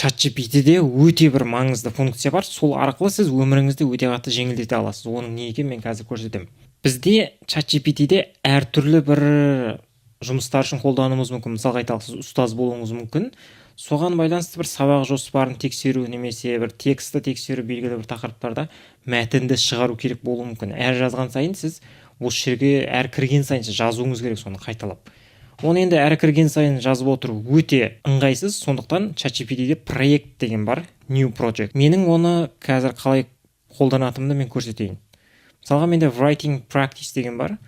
ChatGPT-де өте бір маңызды функция бар. Сол арқылы сіз өміріңізді өте қатты жеңілдете аласыз. Оның не екенін мен қазір көрсетемін. Бізде ChatGPT-де әртүрлі бір жұмыстар үшін қолдануымыз мүмкін. Мысалға айталық, сіз ұстаз болуыңыз мүмкін. Соған байланысты бір сабақ жоспарын тексеру немесе бір текстті тексеру, белгілі бір тақырыптарда мәтінді шығару керек болуы мүмкін. Әр жазған сайын сіз осы жерге әр кірген сайын сіз жазуыңыз керек, соны қайталап. Оны енді әр кірген сайын жазып отыру өте ыңғайсыз, сондықтан ChatGPT-де проект деген бар, new project. Менің оны қазір қалай қолданатынымды мен көрсетейін. Мысалға менде writing practice деген бар.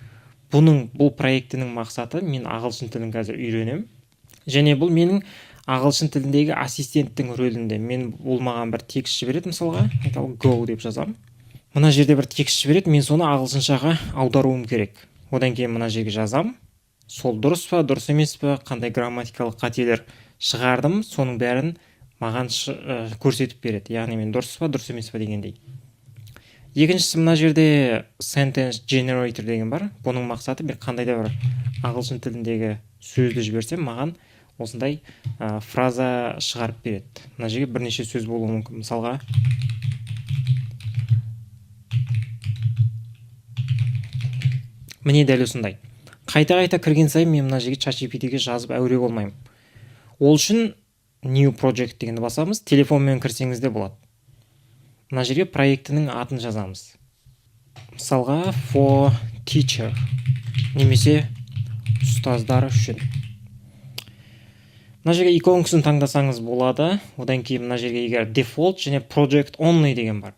Бұл проектінің мақсаты, мен ағылшын тілін қазір үйренем. Және бұл менің ағылшын тіліндегі ассистенттің рөлінде. Бұл маған бір текст жібереді, мысалға, go деп жазам. Мына жерде бір текст жібереді, мен соны ағылшыншаға аударуым керек. Одан кейін мына жерге жазам. Сол дұрыс па, дұрыс емес па, қандай грамматикалық қателер шығардым, соның бәрін маған көрсетіп береді. Яғни мен дұрыс па, дұрыс емес па дегендей. Екіншісі, мына жерде sentence generator деген бар. Бұның мақсаты, мен қандай да бір ағылшын тіліндегі сөзді жіберсем, маған осындай фраза шығарып береді. Мына жерге бірнеше сөз болуы мүмкін. Мысалға, міне дәл осындай. Қайта кірген сайын мен мына жерге ChatGPT-ге жазып әуре болмаймын. Ол үшін new project дегенді басамыз. Телефонмен кірсеңіз де болады. Мына жерге проектінің атын жазамыз. Мысалға, for teacher немесе ұстаздар үшін. Мына жерге иконкасын таңдасаңыз болады. Одан кейін мына жерге егер default және project only деген бар.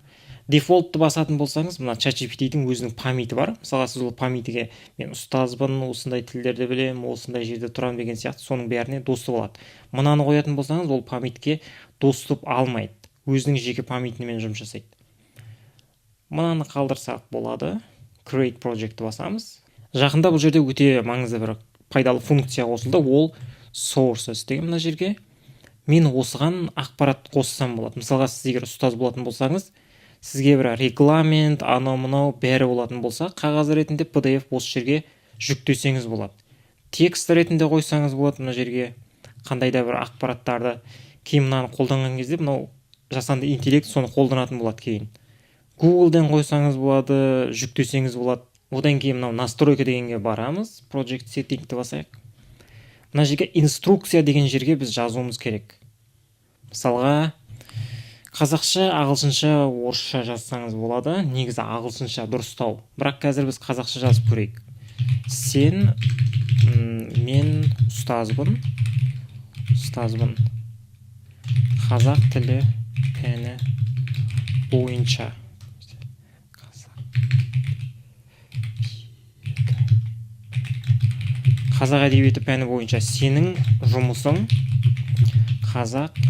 Дефолтты басатын болсаңыз, мына ChatGPT-дің өзінің памяті бар. Мысалға, сіз ол памятіге мен ұстазбын, осындай тілдерді білем, осындай жерде тұрам деген сияқты, соның бәріне доступ алады. Мынаны қоятын болсаңыз, ол памятіге доступ алмайды. Өзінің жеке памятімен жұмыс жасайды. Мынаны қалдырсақ болады. Create project басамыз. Жақында бұл жерде өте маңызды бір пайдалы функция қосылды. Ол sources деген мына жерге. Мен осыған ақпарат қоссам болады. Мысалға, сіз егер ұстаз болатын болсаңыз, сізге бір регламент, анау-мынау бәрі болатын болса, қағаз ретінде PDF осы жерге жүктесеңіз болады. Текст ретінде қойсаңыз болады мына жерге. Қандай да бір ақпараттарды кейін мынаны қолданған кезде, мынау жасанды интеллект соны қолданатын болады кейін. Google-ден қойсаңыз болады, жүктесеңіз болады. Одан кейін мынау настройка дегенге барамыз. Project setting-ті басайық. Мына жерге инструкция деген жерге біз жазуымыз керек. Мысалға, қазақша, ағылшынша, орысша жазсаңыз болады. Негізі ағылшынша дұрыстау. Бірақ қазір біз қазақша жазып көрейік. Мен ұстазбын. Қазақ тілі пәні бойынша. Қазақ әдебиеті пәні бойынша сенің жұмысың қазақ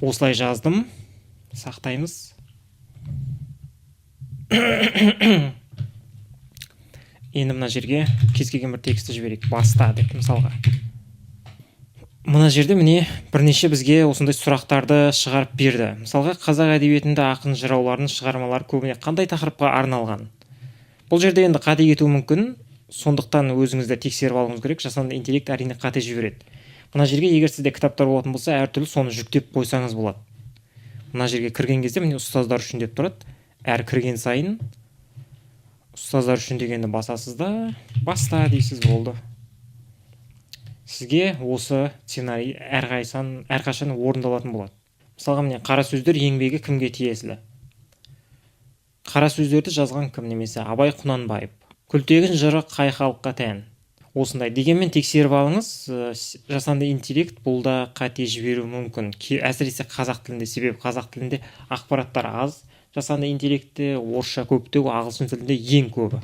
осылай жаздым. Сақтаймыз. Енді мына жерге кез келген бір текстті жіберейік. Баста деп мысалға. Мына жерде міне бірнеше бізге осындай сұрақтарды шығарып берді. Мысалға, қазақ әдебиетінде ақын жыраулардың шығармалары көбіне қандай тақырыпқа арналған? Бұл жерде енді қате кетуі мүмкін. Сондықтан өзіңізді тексеріп алуыңыз керек. Жасанды интеллект әрине қате жібереді. Мына жерге егер сізде кітаптар болатын болса, әртүрлі соны жүктеп қойсаңыз болады. Мына жерге кірген кезде міне ұстаздар үшін деп тұрады. Әр кірген сайын ұстаздар үшін дегенді басасыз да, баста дейсіз, болды. Сізге осы сценарий әрқашан орындалатын болады. Мысалға, міне қара сөздер еңбегі кімге тиесілі? Қара сөздерді жазған кім? Немесе Абай Құнанбаев. Күлтегін жыры қай халыққа тән? Осындай. Дегенмен тексеріп алыңыз, жасанды интеллект бұл да қате жіберуі мүмкін. Әсіресе қазақ тілінде, себебі қазақ тілінде ақпараттар аз. Жасанды интеллектте орысша көптеу, ағылшын тілінде ең көбі.